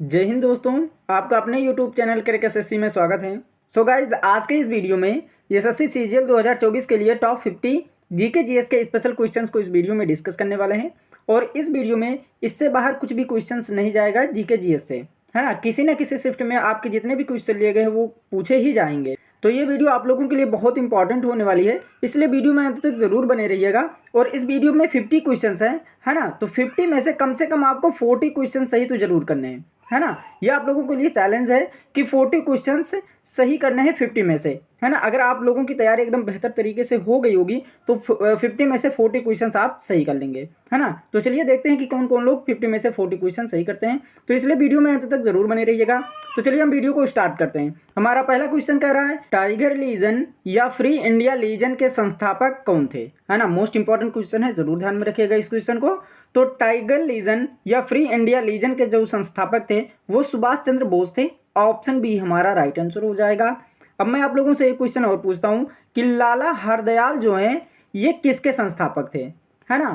जय हिंद दोस्तों, आपका अपने YouTube चैनल क्रैक एसएससी में स्वागत है। सो गाइज, आज के इस वीडियो में एसएससी सीजीएल 2024 के लिए टॉप 50 जीके जीएस के स्पेशल क्वेश्चंस को इस वीडियो में डिस्कस करने वाले हैं। और इस वीडियो में इससे बाहर कुछ भी क्वेश्चंस नहीं जाएगा जीके जीएस से, है ना। किसी न किसी शिफ्ट में आपके जितने भी क्वेश्चन लिए गए हैं वो पूछे ही जाएंगे। तो ये वीडियो आप लोगों के लिए बहुत इंपॉर्टेंट होने वाली है, इसलिए वीडियो में अंत तक जरूर बने रहिएगा। और इस वीडियो में 50 क्वेश्चंस हैं, है ना। तो 50 में से कम आपको 40 क्वेश्चन सही तो जरूर करने हैं, है ना। ये आप लोगों के लिए चैलेंज है कि 40 क्वेश्चंस सही करने हैं 50 में से, है ना। अगर आप लोगों की तैयारी एकदम बेहतर तरीके से हो गई होगी तो 50 में से 40 क्वेश्चंस आप सही कर लेंगे, है ना। तो चलिए देखते हैं कि कौन कौन लोग 50 में से 40 क्वेश्चन सही करते हैं। तो इसलिए वीडियो में अंत तक जरूर बने रहिएगा। तो चलिए हम वीडियो को स्टार्ट करते हैं। हमारा पहला क्वेश्चन कह रहा है, टाइगर लीजन या फ्री इंडिया लीजन के संस्थापक कौन थे, है ना। मोस्ट इंपॉर्टेंट क्वेश्चन है, जरूर ध्यान में रखिएगा इस क्वेश्चन को। तो टाइगर लीजन या फ्री इंडिया लीजन के जो संस्थापक थे वो सुभाष चंद्र बोस थे। ऑप्शन बी हमारा राइट आंसर हो जाएगा। अब मैं आप लोगों से एक क्वेश्चन और पूछता हूं कि लाला हरदयाल जो हैं ये किसके संस्थापक थे, है ना।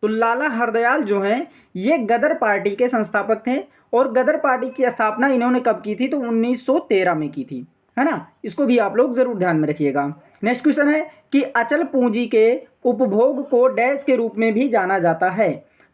तो लाला हरदयाल जो हैं ये गदर पार्टी के संस्थापक थे। और गदर पार्टी की स्थापना इन्होंने कब की थी, तो 1913 में की थी, है ना। इसको भी आप लोग जरूर ध्यान में रखिएगा। नेक्स्ट क्वेश्चन है कि अचल पूंजी के उपभोग को डैश के रूप में भी जाना जाता है।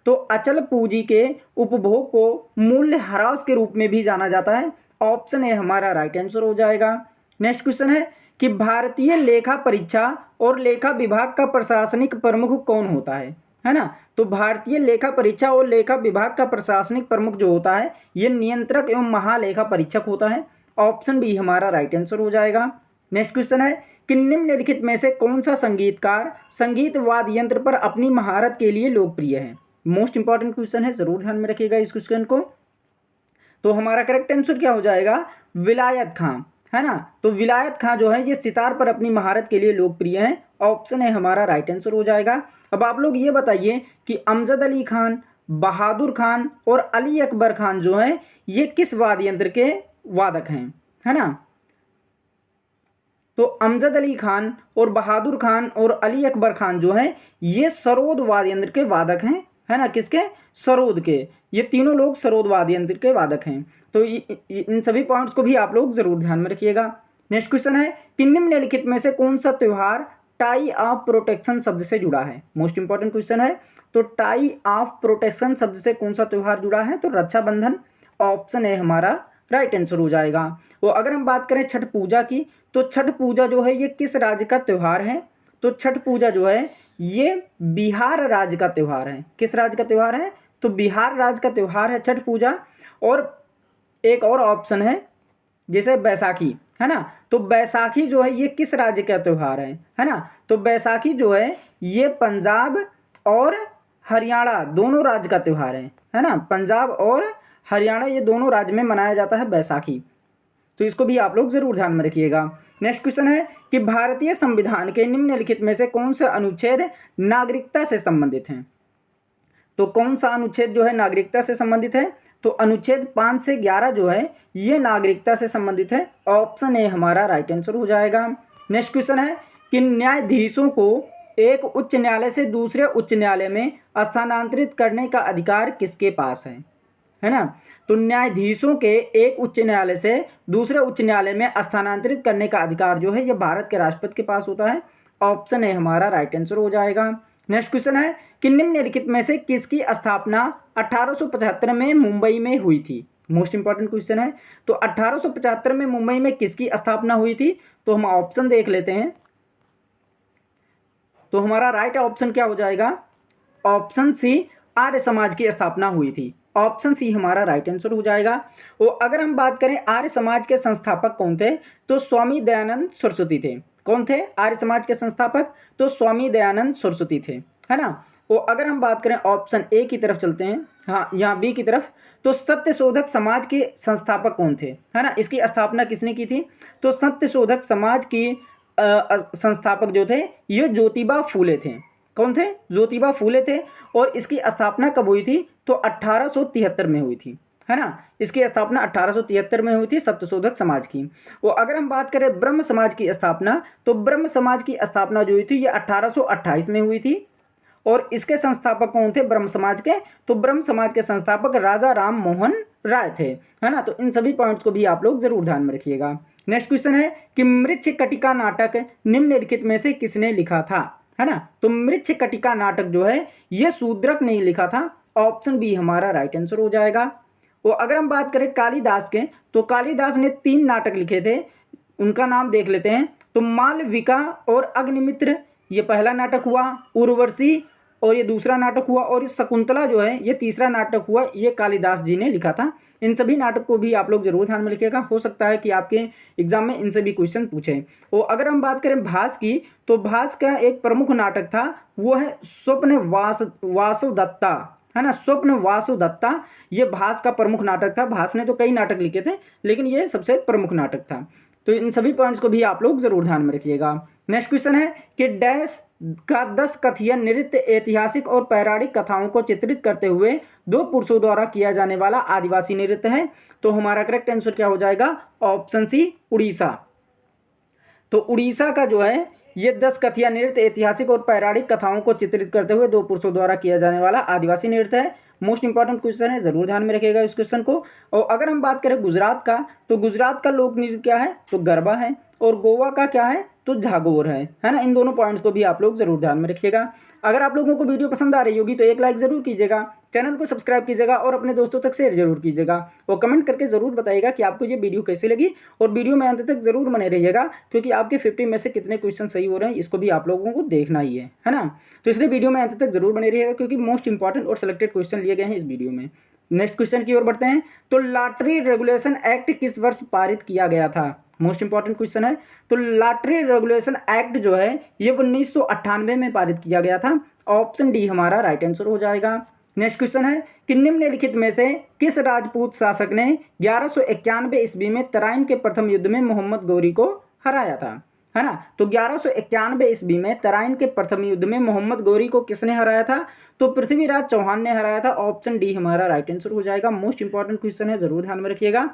तो अचल पूंजी के उपभोग को मूल्य ह्रास के रूप में भी जाना जाता है। ऑप्शन ए हमारा राइट आंसर हो जाएगा। नेक्स्ट क्वेश्चन है कि भारतीय लेखा परीक्षा और लेखा विभाग का प्रशासनिक प्रमुख कौन होता है ना। तो भारतीय लेखा परीक्षा और लेखा विभाग का प्रशासनिक प्रमुख जो होता है ये नियंत्रक एवं महालेखा परीक्षक होता है। ऑप्शन बी हमारा राइट आंसर हो जाएगा। नेक्स्ट क्वेश्चन है कि निम्नलिखित में से कौन सा संगीतकार संगीत वाद्य यंत्र पर अपनी महारत के लिए लोकप्रिय है। मोस्ट इंपॉर्टेंट क्वेश्चन है, जरूर ध्यान में रखिएगा इस क्वेश्चन को। तो हमारा करेक्ट आंसर क्या हो जाएगा, विलायत खां, है ना। तो विलायत खां जो है ये सितार पर अपनी महारत के लिए लोकप्रिय है। ऑप्शन है हमारा राइट आंसर हो जाएगा। अब आप लोग ये बताइए कि अमजद अली खान, बहादुर खान और अली अकबर खान जो है ये किस वाद्य यंत्र के वादक हैं, है ना। तो अमजद अली खान और बहादुर खान और अली अकबर खान जो हैं ये सरोद वाद्य यंत्र के वादक हैं, है ना। किसके, सरोद के। ये तीनों लोग सरोद वाद्य यंत्र के वादक हैं। तो इन सभी पॉइंट्स को भी आप लोग जरूर ध्यान में रखिएगा। नेक्स्ट क्वेश्चन है कि निम्नलिखित में से कौन सा त्योहार टाई ऑफ प्रोटेक्शन शब्द से जुड़ा है। मोस्ट इंपॉर्टेंट क्वेश्चन है। तो टाई ऑफ प्रोटेक्शन शब्द से कौन सा त्योहार जुड़ा है, तो रक्षाबंधन। ऑप्शन है हमारा राइट आंसर हो जाएगा। तो अगर हम बात करें छठ पूजा की, तो छठ पूजा जो है ये किस राज्य का त्यौहार है। तो छठ पूजा जो है ये बिहार राज्य का त्यौहार है। किस राज्य का त्यौहार है, तो बिहार राज्य का त्यौहार है छठ पूजा। और एक और ऑप्शन है जैसे बैसाखी, है ना। तो बैसाखी जो है ये किस राज्य का त्यौहार है ना। तो बैसाखी जो है ये पंजाब और हरियाणा दोनों राज्य का त्यौहार है ना। पंजाब और हरियाणा ये दोनों राज्य में मनाया जाता है बैसाखी। तो इसको भी आप लोग जरूर ध्यान में रखिएगा। नेक्स्ट क्वेश्चन है कि भारतीय संविधान के निम्नलिखित में से कौन सा अनुच्छेद नागरिकता से संबंधित है। तो कौन सा अनुच्छेद जो है नागरिकता से संबंधित है, तो अनुच्छेद 5 से 11 जो है ये नागरिकता से संबंधित है। ऑप्शन ए हमारा राइट आंसर हो जाएगा। नेक्स्ट क्वेश्चन है कि न्यायाधीशों को एक उच्च न्यायालय से दूसरे उच्च न्यायालय में स्थानांतरित करने का अधिकार किसके पास है ना। तो न्यायाधीशों के एक उच्च न्यायालय से दूसरे उच्च न्यायालय में स्थानांतरित करने का अधिकार जो है ये भारत के राष्ट्रपति के पास होता है। ऑप्शन ए हमारा राइट आंसर हो जाएगा। नेक्स्ट क्वेश्चन है कि निम्नलिखित में से किसकी स्थापना 1875 में मुंबई में हुई थी। मोस्ट इंपॉर्टेंट क्वेश्चन है। तो 1875 में मुंबई में किसकी स्थापना हुई थी, तो हम ऑप्शन देख लेते हैं। तो हमारा राइट ऑप्शन क्या हो जाएगा, ऑप्शन सी आर्य समाज की स्थापना हुई थी। ऑप्शन सी हमारा राइट आंसर हो जाएगा। और अगर हम बात करें आर्य समाज के संस्थापक कौन थे, तो स्वामी दयानंद सरस्वती थे। कौन थे आर्य समाज के संस्थापक, तो स्वामी दयानंद सरस्वती थे, है ना। और अगर हम बात करें ऑप्शन ए की तरफ चलते हैं, हाँ यहाँ बी की तरफ, तो सत्यशोधक समाज के संस्थापक कौन थे, है ना। इसकी स्थापना किसने की थी, तो सत्यशोधक समाज की संस्थापक जो थे ये ज्योतिबा फूले थे। कौन थे, ज्योतिबा फूले थे। और इसकी स्थापना कब हुई थी, तो 1873 में हुई थी, है ना। इसकी स्थापना 1873 में हुई थी सत्यशोधक समाज की। और अगर हम बात करें ब्रह्म समाज की स्थापना, तो ब्रह्म समाज की स्थापना जो हुई थी ये 1828 में हुई थी। और इसके संस्थापक कौन थे? ब्रह्म समाज के। तो ब्रह्म समाज के संस्थापक राजा राम मोहन राय थे, है ना। तो इन सभी पॉइंट्स को भी आप लोग जरूर ध्यान में रखिएगा। नेक्स्ट क्वेश्चन है कि मृच्छकटिका नाटक निम्नलिखित में से किसने लिखा था, है ना। तो मृच्छकटिका नाटक जो है ये शूद्रक ने लिखा था। ऑप्शन बी हमारा राइट आंसर हो जाएगा। और अगर हम बात करें कालिदास के, तो कालिदास ने 3 नाटक लिखे थे, उनका नाम देख लेते हैं। तो मालविका और अग्निमित्र ये पहला नाटक हुआ, उर्वशी और ये दूसरा नाटक हुआ, और इस शकुंतला जो है ये तीसरा नाटक हुआ, ये कालिदास जी ने लिखा था। इन सभी नाटक को भी आप लोग जरूर ध्यान में लिखिएगा, हो सकता है कि आपके एग्जाम में इनसे भी क्वेश्चन पूछे। और अगर हम बात करें भास की, तो भास का एक प्रमुख नाटक था, वो है स्वप्न वासुदत्ता, है ना। स्वप्न वासुदत्ता ये भास का प्रमुख नाटक था। भास ने तो कई नाटक लिखे थे, लेकिन ये सबसे प्रमुख नाटक था। तो इन सभी पॉइंट्स को भी आप लोग जरूर ध्यान में रखिएगा। नेक्स्ट क्वेश्चन है कि डैश का 10 कथीय नृत्य ऐतिहासिक और पौराणिक कथाओं को चित्रित करते हुए 2 पुरुषों द्वारा किया जाने वाला आदिवासी नृत्य है। तो हमारा करेक्ट आंसर क्या हो जाएगा? Option C Orissa. तो उड़ीसा का जो है ये 10 कथीय नृत्य ऐतिहासिक और पौराणिक कथाओं को चित्रित करते हुए 2 पुरुषों द्वारा किया जाने वाला आदिवासी नृत्य है। मोस्ट इंपॉर्टेंट क्वेश्चन है, जरूर ध्यान में रखिएगा इस क्वेश्चन को। और अगर हम बात करें गुजरात का, तो गुजरात का लोक नृत्य क्या है? तो गरबा है। और गोवा का क्या है? तो झागोर है ना। इन दोनों पॉइंट्स को भी आप लोग जरूर ध्यान में रखिएगा। अगर आप लोगों को वीडियो पसंद आ रही होगी तो एक लाइक जरूर कीजिएगा, चैनल को सब्सक्राइब कीजिएगा और अपने दोस्तों तक शेयर जरूर कीजिएगा। और कमेंट करके जरूर बताइएगा कि आपको ये वीडियो कैसी लगी, और वीडियो में अंत तक जरूर बने रहिएगा, क्योंकि आपके 50 में से कितने क्वेश्चन सही हो रहे हैं इसको भी आप लोगों को देखना ही है ना। तो इसलिए वीडियो में अंत तक जरूर बने रहिएगा, क्योंकि मोस्ट इंपॉर्टेंट और सिलेक्टेड क्वेश्चन लिए गए हैं इस वीडियो में। नेक्स्ट क्वेश्चन की ओर बढ़ते हैं। तो लॉटरी रेगुलेशन एक्ट किस वर्ष पारित किया गया था? मोस्ट इंपॉर्टेंट क्वेश्चन है। तो लॉटरी रेगुलेशन एक्ट जो है ये 1998 में पारित किया गया था। ऑप्शन डी हमारा राइट आंसर हो जाएगा। नेक्स्ट क्वेश्चन है कि निम्नलिखित में से किस राजपूत शासक ने 1191 ईस्वी में तराइन के प्रथम युद्ध में मोहम्मद गौरी को हराया था, है ना। तो 1191 ईस्वी में तराइन के प्रथम युद्ध में मोहम्मद गौरी को किसने हराया था? तो पृथ्वीराज चौहान ने हराया था। ऑप्शन डी हमारा राइट आंसर हो जाएगा। मोस्ट इंपॉर्टेंट क्वेश्चन है, जरूर ध्यान में रखिएगा।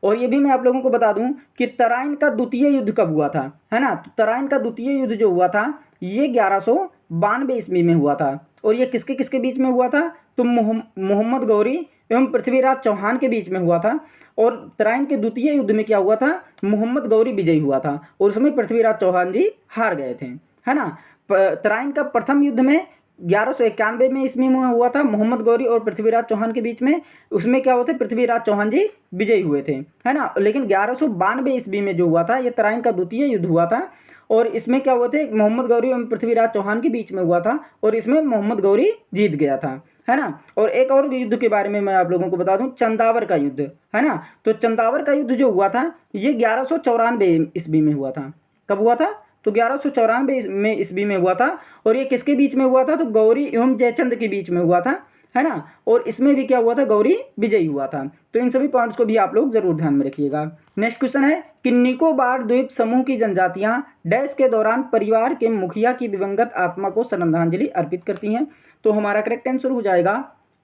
और ये भी मैं आप लोगों को बता दूं कि तराइन का द्वितीय युद्ध कब हुआ था, है ना। तो तराइन का द्वितीय युद्ध जो हुआ था ये 1192 ईस्वी में हुआ था। और ये किसके किसके बीच में हुआ था? तो मोहम्मद गौरी एवं पृथ्वीराज चौहान के बीच में हुआ था। और तराइन के द्वितीय युद्ध में क्या हुआ था? मोहम्मद गौरी विजयी हुआ था, और उसमें पृथ्वीराज चौहान जी हार गए थे, है ना। तराइन का प्रथम युद्ध में 1191 में ईस्वी में हुआ था, मोहम्मद गौरी और पृथ्वीराज चौहान के बीच में। उसमें क्या हुआ था? पृथ्वीराज चौहान जी विजयी हुए थे, है ना। लेकिन 1192 ईस्वी में जो हुआ था ये तराइन का द्वितीय युद्ध हुआ था, और इसमें क्या हुआ थे? मोहम्मद गौरी और पृथ्वीराज चौहान के बीच में हुआ था, और इसमें मोहम्मद गौरी जीत गया था, है ना। और एक और युद्ध के बारे में मैं आप लोगों को बता दूं, चंदावर का युद्ध, है ना। तो चंदावर का युद्ध जो हुआ था ये 1194 ईस्वी में हुआ था। कब हुआ था? तो 1194 में ईस्वी में हुआ था। और ये किसके बीच में हुआ था? तो गौरी एवं जयचंद के बीच में हुआ था, है ना। और इसमें भी क्या हुआ था? गौरी विजयी हुआ था। तो इन सभी पॉइंट्स को भी आप लोग जरूर ध्यान में रखिएगा। नेक्स्ट क्वेश्चन है कि निकोबार द्वीप समूह की जनजातियां डैश के दौरान परिवार के मुखिया की दिवंगत आत्मा को श्रद्धांजलि अर्पित करती हैं। तो हमारा करेक्ट आंसर हो जाएगा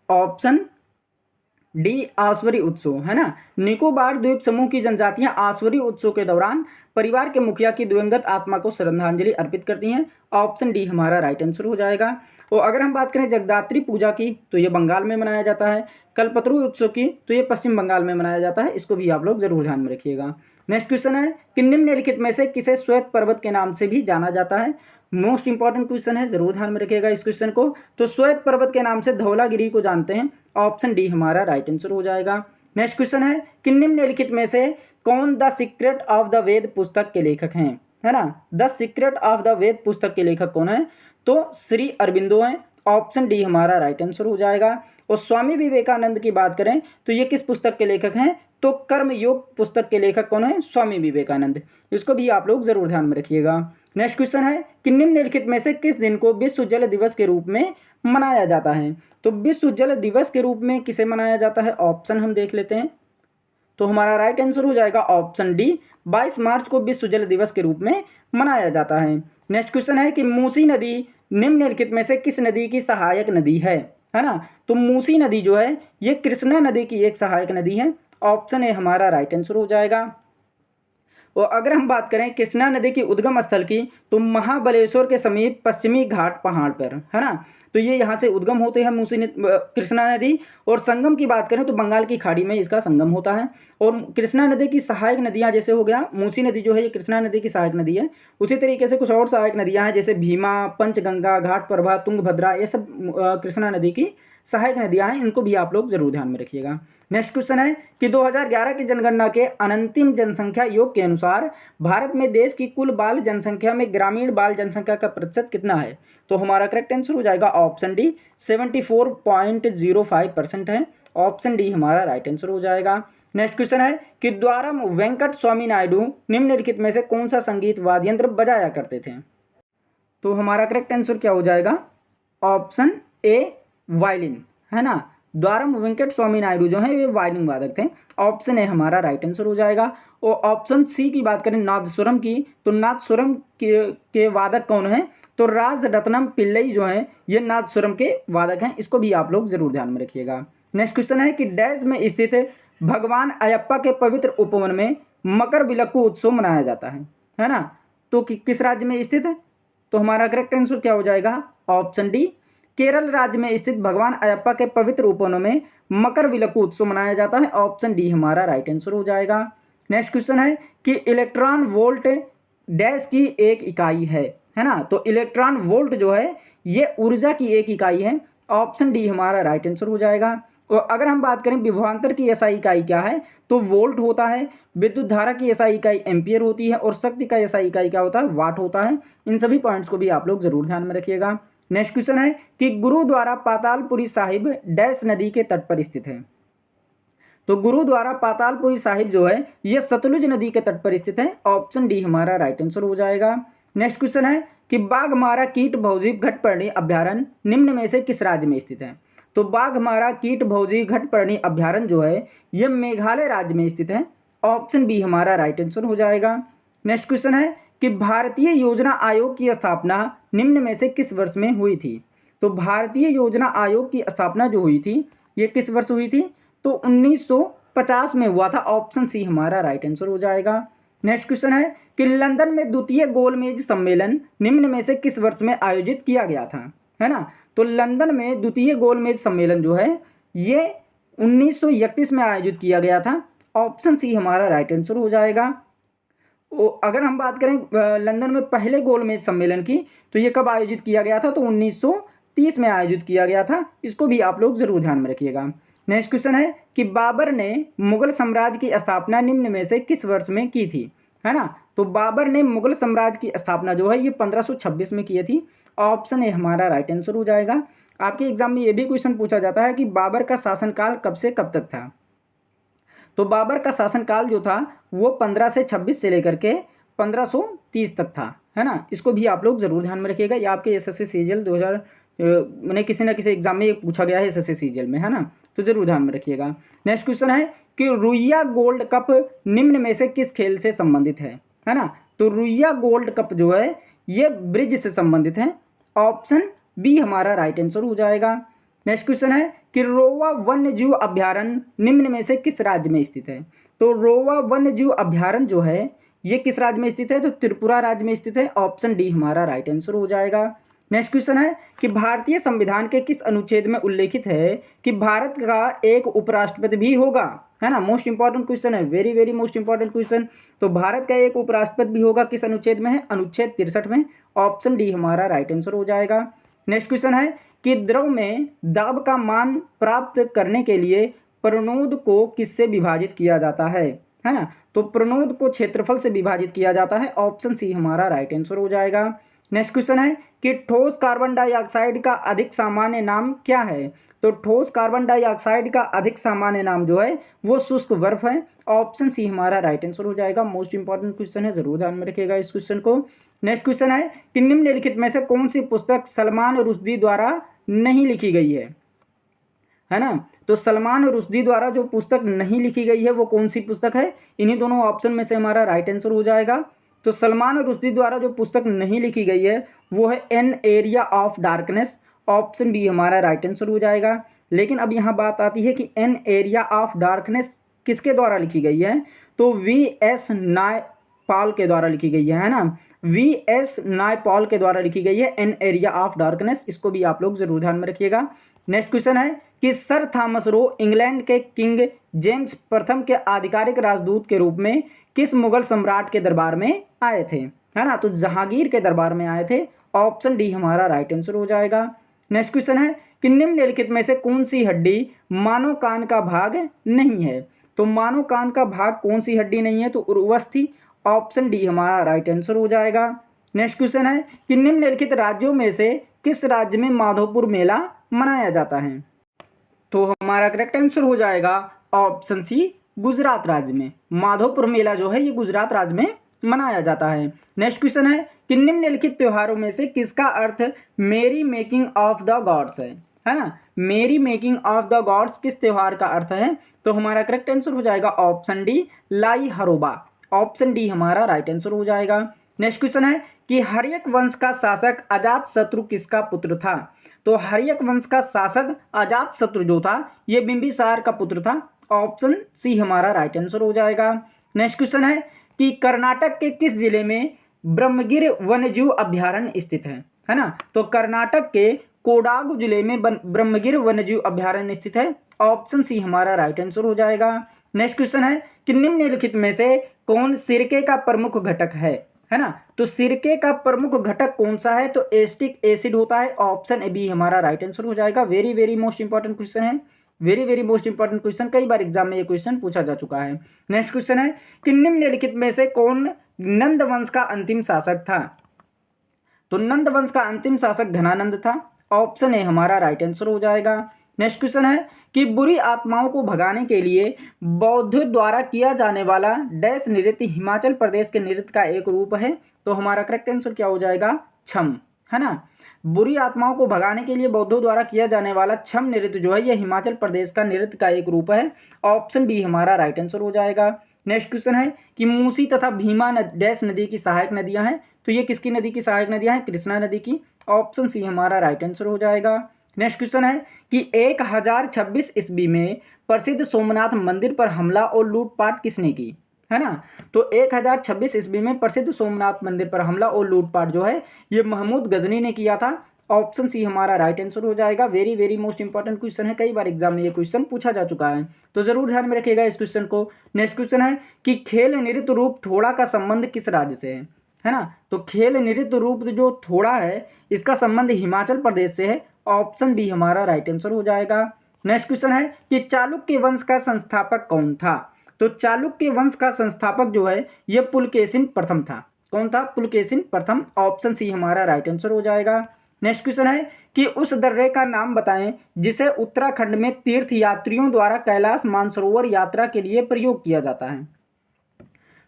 ऑप्शन डी आश्वरी उत्सव, है ना। निकोबार द्वीप समूह की जनजातियां आश्वरी उत्सव के दौरान परिवार के मुखिया की दिवंगत आत्मा को श्रद्धांजलि अर्पित करती हैं। ऑप्शन डी हमारा राइट आंसर हो जाएगा। और अगर हम बात करें जगदात्री पूजा की, तो ये बंगाल में मनाया जाता है। कल्पतरु उत्सव की, तो ये पश्चिम बंगाल में मनाया जाता है। इसको भी आप लोग जरूर ध्यान में रखिएगा। नेक्स्ट क्वेश्चन है कि निम्नलिखित में से किसे श्वेत पर्वत के नाम से भी जाना जाता है? मोस्ट इंपॉर्टेंट क्वेश्चन है, जरूर ध्यान में रखिएगा इस क्वेश्चन को। तो श्वेत पर्वत के नाम से धौलागिरी को जानते हैं। ऑप्शन डी हमारा राइट आंसर हो जाएगा। नेक्स्ट क्वेश्चन है कि निम्नलिखित में से कौन द सीक्रेट ऑफ द वेद पुस्तक के लेखक हैं, है ना। द सीक्रेट ऑफ द वेद पुस्तक के लेखक कौन है? तो श्री अरबिंदो हैं। ऑप्शन डी हमारा राइट आंसर हो जाएगा। और स्वामी विवेकानंद की बात करें तो ये किस पुस्तक के लेखक हैं? तो कर्म योग पुस्तक के लेखक कौन है? स्वामी विवेकानंद। इसको भी आप लोग जरूर ध्यान में रखिएगा। नेक्स्ट क्वेश्चन है कि निम्नलिखित में से किस दिन को विश्व जल दिवस के रूप में मनाया जाता है? तो विश्व जल दिवस के रूप में किसे मनाया जाता है? ऑप्शन हम देख लेते हैं। तो हमारा राइट आंसर हो जाएगा ऑप्शन डी, 22 मार्च को विश्व जल दिवस के रूप में मनाया जाता है। नेक्स्ट क्वेश्चन है कि मूसी नदी निम्नलिखित में से किस नदी की सहायक नदी है ना। तो मूसी नदी जो है ये कृष्णा नदी की एक सहायक नदी है। ऑप्शन ए हमारा राइट आंसर हो जाएगा। और अगर हम बात करें कृष्णा नदी की उद्गम स्थल की, तो महाबलेश्वर के समीप पश्चिमी घाट पहाड़ पर, है ना। तो ये यहाँ से उद्गम होते हैं कृष्णा नदी। और संगम की बात करें तो बंगाल की खाड़ी में इसका संगम होता है। और कृष्णा नदी की सहायक नदियाँ जैसे हो गया मूसी नदी जो है, ये कृष्णा नदी की सहायक नदी है। उसी तरीके से कुछ और सहायक नदियाँ हैं जैसे भीमा, पंचगंगा, घाटप्रभा, तुंगभद्रा, ये सब कृष्णा नदी की सहायक नदियाँ हैं। इनको भी आप लोग जरूर ध्यान में रखिएगा। नेक्स्ट क्वेश्चन है कि 2011 की जनगणना के अंतिम जनसंख्या योग के अनुसार भारत में देश की कुल बाल जनसंख्या में ग्रामीण बाल जनसंख्या का प्रतिशत कितना है? तो हमारा करेक्ट आंसर हो जाएगा ऑप्शन डी 74.05% है। ऑप्शन डी हमारा राइट आंसर हो जाएगा। नेक्स्ट क्वेश्चन है कि द्वारम वेंकट स्वामी नायडू निम्नलिखित में से कौन सा संगीत वाद्य यंत्र बजाया करते थे? तो हमारा करेक्ट आंसर क्या हो जाएगा? ऑप्शन ए वायलिन, है ना। द्वारम वेंकट स्वामी नायडू जो है वे वायलिन वादक थे। ऑप्शन ए हमारा राइट आंसर हो जाएगा। और ऑप्शन सी की बात करें नादस्वरम की, तो नादस्वरम के वादक कौन है? तो राज रत्नम पिल्लई जो है ये नादस्वरम के वादक हैं। इसको भी आप लोग जरूर ध्यान में रखिएगा। नेक्स्ट क्वेश्चन है कि डैश में स्थित भगवान अयप्पा के पवित्र उपवन में मकर विलक्कू उत्सव मनाया जाता है ना। तो किस राज्य में स्थित है? तो हमारा करेक्ट आंसर क्या हो जाएगा? ऑप्शन डी केरल राज्य में स्थित भगवान अयप्पा के पवित्र उपवनों में मकर विलक्कू उत्सव मनाया जाता है। ऑप्शन डी हमारा राइट आंसर हो जाएगा। नेक्स्ट क्वेश्चन है कि इलेक्ट्रॉन वोल्ट डैश की एक इकाई है ना। तो इलेक्ट्रॉन वोल्ट जो है ये ऊर्जा की एक इकाई है। ऑप्शन डी हमारा राइट आंसर हो जाएगा। और अगर हम बात करें विभवांतर की एसआई इकाई क्या है, तो वोल्ट होता है। विद्युत धारा की एसआई इकाई एम्पियर होती है। और शक्ति का एसआई इकाई क्या होता है? वाट होता है। इन सभी पॉइंट्स को भी आप लोग जरूर ध्यान में रखिएगा। नेक्स्ट क्वेश्चन है कि गुरुद्वारा पातालपुरी साहिब डैश नदी के तट पर स्थित है। तो गुरुद्वारा पातालपुरी साहिब जो है ये सतलुज नदी के तट पर स्थित है। ऑप्शन डी हमारा राइट आंसर हो जाएगा। नेक्स्ट क्वेश्चन है कि बाघमारा कीट भौजी घटपर्णी अभ्यारण्य निम्न में से किस राज्य में स्थित है? तो बाघमारा कीट भौजी घटपर्णी अभ्यारण्य जो है ये मेघालय राज्य में स्थित है। ऑप्शन बी हमारा राइट आंसर हो जाएगा। नेक्स्ट क्वेश्चन है कि भारतीय योजना आयोग की स्थापना निम्न में से किस वर्ष में हुई थी? तो भारतीय योजना आयोग की स्थापना जो हुई थी ये किस वर्ष हुई थी? तो 1950 में हुआ था। ऑप्शन सी हमारा राइट आंसर हो जाएगा। नेक्स्ट क्वेश्चन है कि लंदन में द्वितीय गोलमेज सम्मेलन निम्न में से किस वर्ष में आयोजित किया गया था? है ना। तो लंदन में द्वितीय गोलमेज सम्मेलन जो है ये 1931 में आयोजित किया गया था। ऑप्शन सी हमारा राइट आंसर हो जाएगा। अगर हम बात करें लंदन में पहले गोलमेज सम्मेलन की, तो ये कब आयोजित किया गया था? तो 1930 में आयोजित किया गया था। इसको भी आप लोग जरूर ध्यान में रखिएगा। नेक्स्ट क्वेश्चन है कि बाबर ने मुगल साम्राज्य की स्थापना निम्न में से किस वर्ष में की थी? है ना। तो बाबर ने मुगल साम्राज्य की स्थापना जो है ये 1526 में की थी। ऑप्शन ए हमारा राइट आंसर हो जाएगा। आपके एग्जाम में ये भी क्वेश्चन पूछा जाता है कि बाबर का शासनकाल कब से कब तक था? तो बाबर का शासनकाल जो था वो 1526 से लेकर के 1530 तक था, है ना। इसको भी आप लोग जरूर ध्यान में रखिएगा। ये आपके एसएससी सीजीएल 2000 मैंने किसी ना किसी एग्जाम में ये पूछा गया है एसएससी सीजीएल में, है ना। तो जरूर ध्यान में रखिएगा। नेक्स्ट क्वेश्चन है कि रुइया गोल्ड कप निम्न में से किस खेल से संबंधित है ना। तो रुइया गोल्ड कप जो है ये ब्रिज से संबंधित है। ऑप्शन बी हमारा राइट आंसर हो जाएगा। नेक्स्ट क्वेश्चन है कि रोवा वन्यजीव अभ्यारण्य निम्न में से किस राज्य में स्थित है? तो रोवा वन्यजीव अभ्यारण्य जो है ये किस राज्य में स्थित है? तो त्रिपुरा राज्य में स्थित है। ऑप्शन डी हमारा राइट आंसर हो जाएगा। नेक्स्ट क्वेश्चन है कि भारतीय संविधान के किस अनुच्छेद में उल्लेखित है कि भारत का एक उपराष्ट्रपति भी होगा? है ना। मोस्ट इंपॉर्टेंट क्वेश्चन है, very very most important question. तो भारत का एक उपराष्ट्रपति भी होगा, किस अनुच्छेद में है? अनुच्छेद 63 में। ऑप्शन डी हमारा राइट आंसर हो जाएगा। नेक्स्ट क्वेश्चन है कि द्रव में दाब का मान प्राप्त करने के लिए प्रणोद को किससे विभाजित किया जाता है ना। तो प्रणोद को क्षेत्रफल से विभाजित किया जाता है। ऑप्शन सी हमारा राइट आंसर हो जाएगा। नेक्स्ट क्वेश्चन है कि ठोस कार्बन डाइऑक्साइड का अधिक सामान्य नाम क्या है? तो ठोस कार्बन डाइऑक्साइड का अधिक सामान्य नाम जो है वो शुष्क बर्फ है। ऑप्शन सी हमारा राइट आंसर हो जाएगा। मोस्ट इंपॉर्टेंट क्वेश्चन है, जरूर ध्यान में रखिएगा इस क्वेश्चन को। नेक्स्ट क्वेश्चन है कि निम्नलिखित में से कौन सी पुस्तक सलमान रुश्दी द्वारा नहीं लिखी गई है ना। तो सलमान रुश्दी द्वारा जो पुस्तक नहीं लिखी गई है वो कौन सी पुस्तक है? इन्हीं दोनों ऑप्शन में से हमारा राइट आंसर हो जाएगा। तो सलमान रुश्दी द्वारा जो पुस्तक नहीं लिखी गई है वो है an area of darkness. Option B हमारा राइट आंसर हो जाएगा। लेकिन अब यहाँ बात आती है कि एन एरिया ऑफ डार्कनेस किसके द्वारा लिखी गई है? तो वी एस पॉल के द्वारा लिखी गई है ना, V.S. नायपॉल के द्वारा लिखी गई है एन एरिया ऑफ डार्कनेस। इसको भी आप लोग जरूर ध्यान में रखिएगा। नेक्स्ट क्वेश्चन है कि सर थॉमस रो इंग्लैंड के किंग जेम्स प्रथम के आधिकारिक राजदूत के रूप में किस मुगल सम्राट के दरबार में आए थे, है ना, तो जहांगीर के दरबार में आए थे। ऑप्शन डी हमारा राइट आंसर हो जाएगा। नेक्स्ट क्वेश्चन है कि निम्नलिखित में से कौन सी हड्डी मानव कान का भाग नहीं है, तो मानव कान का भाग कौन सी हड्डी नहीं है, तो उर्वस्थि। ऑप्शन डी हमारा राइट आंसर हो जाएगा। नेक्स्ट क्वेश्चन है कि निम्नलिखित राज्यों में से किस राज्य में माधोपुर मेला मनाया जाता है, तो हमारा करेक्ट आंसर हो जाएगा ऑप्शन सी, गुजरात राज्य में। माधोपुर मेला जो है ये गुजरात राज्य में मनाया जाता है। नेक्स्ट क्वेश्चन है कि निम्नलिखित त्योहारों में से किसका अर्थ मेरी मेकिंग ऑफ द गॉड्स है ना, मेरी मेकिंग ऑफ द गॉड्स किस त्योहार का अर्थ है, तो हमारा करेक्ट आंसर हो जाएगा ऑप्शन डी, लाई हरोबा। ऑप्शन डी हमारा राइट आंसर हो जाएगा। नेक्स्ट क्वेश्चन है कि हर्यक वंश का शासक अजातशत्रु किसका पुत्र था, तो हर्यक वंश का शासक अजातशत्रु जो था ये बिंबिसार का पुत्र था। ऑप्शन सी हमारा राइट आंसर हो जाएगा। नेक्स्ट क्वेश्चन है कि कर्नाटक के किस जिले में ब्रह्मगिर वन्यजीव अभ्यारण्य स्थित है ना, तो कर्नाटक के कोडागु जिले में ब्रह्मगिर वन्यजीव अभ्यारण्य स्थित है। ऑप्शन सी हमारा राइट आंसर हो जाएगा। नेक्स्ट क्वेश्चन है कि निम्नलिखित में से कौन सिरके का प्रमुख घटक है ना, तो सिरके का प्रमुख घटक कौन सा है, तो एसिटिक एसिड होता है। ऑप्शन ए बी हमारा राइट आंसर हो जाएगा। Very very most important question है, very very most important question, कई बार एग्जाम में ये क्वेश्चन पूछा जा चुका है। नेक्स्ट क्वेश्चन है कि निम्नलिखित में से कौन नंद वंश का अंतिम शासक था, तो नंद वंश का अंतिम शासक धनानंद था। ऑप्शन ए हमारा राइट आंसर हो जाएगा। नेक्स्ट क्वेश्चन है कि बुरी आत्माओं को भगाने के लिए बौद्धों द्वारा किया जाने वाला डैश नृत्य हिमाचल प्रदेश के नृत्य का एक रूप है, तो हमारा करेक्ट आंसर क्या हो जाएगा, छम, है ना। बुरी आत्माओं को भगाने के लिए बौद्धों द्वारा किया जाने वाला छम नृत्य जो है यह हिमाचल प्रदेश का नृत्य का एक रूप है। ऑप्शन बी हमारा राइट आंसर हो जाएगा। नेक्स्ट क्वेश्चन है कि मूसी तथा भीमा डैश नदी की सहायक नदियां हैं, तो ये किसकी नदी की सहायक नदियां हैं, कृष्णा नदी की। ऑप्शन सी हमारा राइट आंसर हो जाएगा। नेक्स्ट क्वेश्चन है कि 1026 ईस्वी में प्रसिद्ध सोमनाथ मंदिर पर हमला और लूटपाट किसने की, है ना, तो 1026 ईस्वी में प्रसिद्ध सोमनाथ मंदिर पर हमला और लूटपाट जो है ये महमूद गजनी ने किया था। ऑप्शन सी हमारा राइट आंसर हो जाएगा। Very very most important question है, कई बार एग्जाम में ये क्वेश्चन पूछा जा चुका है, तो जरूर ध्यान में रखिएगा इस क्वेश्चन को। नेक्स्ट क्वेश्चन है कि खेल नृत्य रूप थोड़ा का संबंध किस राज्य से है ना, तो खेल नृत्य रूप जो थोड़ा है इसका संबंध हिमाचल प्रदेश से है। ऑप्शन बी हमारा राइट आंसर हो जाएगा। नेक्स्ट क्वेश्चन है कि चालुक्य वंश का संस्थापक कौन था, तो चालुक्य वंश का संस्थापक जो है यह पुलकेशिन प्रथम था। कौन था, पुलकेशिन प्रथम। ऑप्शन सी हमारा राइट आंसर हो जाएगा। नेक्स्ट क्वेश्चन है कि उस दर्रे का नाम बताएं जिसे उत्तराखंड में तीर्थ यात्रियों द्वारा कैलाश मानसरोवर यात्रा के लिए प्रयोग किया जाता है,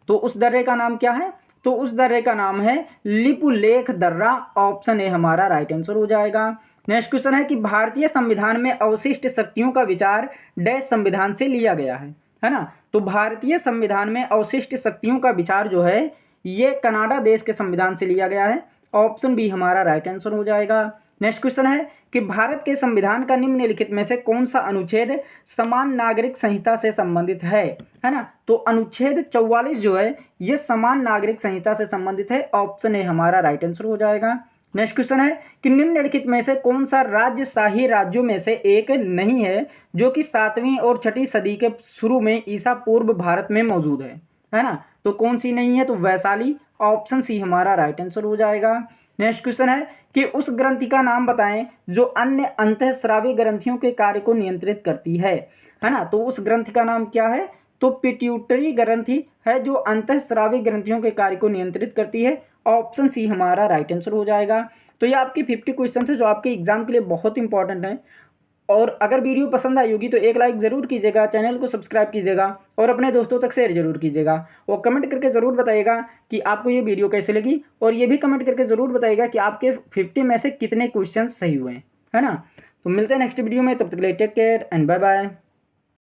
तो उस दर्रे का नाम क्या है, तो उस दर्रे का नाम है लिपुलेख दर्रा। ऑप्शन ए हमारा राइट आंसर हो जाएगा। नेक्स्ट क्वेश्चन है कि भारतीय संविधान में अवशिष्ट शक्तियों का विचार डैश संविधान से लिया गया है ना, तो भारतीय संविधान में अवशिष्ट शक्तियों का विचार जो है ये कनाडा देश के संविधान से लिया गया है। ऑप्शन बी हमारा राइट आंसर हो जाएगा। नेक्स्ट क्वेश्चन है कि भारत के संविधान का निम्नलिखित में से कौन सा अनुच्छेद समान नागरिक संहिता से संबंधित है ना, तो अनुच्छेद 44 जो है ये समान नागरिक संहिता से संबंधित है। ऑप्शन ए हमारा राइट आंसर हो जाएगा। नेक्स्ट क्वेश्चन है कि निम्नलिखित में से कौन सा राज्य शाही राज्यों में से एक नहीं है जो कि 7वीं और 6ठी सदी के शुरू में ईसा पूर्व भारत में मौजूद है ना, तो कौन सी नहीं है, तो वैशाली। ऑप्शन सी हमारा राइट आंसर हो जाएगा। नेक्स्ट क्वेश्चन है कि उस ग्रंथि का नाम बताएं जो अन्य अंतःस्रावी ग्रंथियों के कार्य को नियंत्रित करती है ना, तो उस ग्रंथि का नाम क्या है, तो पिट्यूटरी ग्रंथि है जो अंतःस्रावी ग्रंथियों के कार्य को नियंत्रित करती है। ऑप्शन सी हमारा राइट आंसर हो जाएगा। तो ये आपके 50 क्वेश्चन है जो आपके एग्जाम के लिए बहुत इंपॉर्टेंट हैं। और अगर वीडियो पसंद आई होगी तो एक लाइक ज़रूर कीजिएगा, चैनल को सब्सक्राइब कीजिएगा और अपने दोस्तों तक शेयर जरूर कीजिएगा। और कमेंट करके ज़रूर बताइएगा कि आपको ये वीडियो कैसे लगी, और ये भी कमेंट करके ज़रूर बताइएगा कि आपके 50 में से कितने क्वेश्चन सही हुए हैं, है ना। तो मिलते हैं नेक्स्ट वीडियो में, तब तक के लिए take care and bye bye.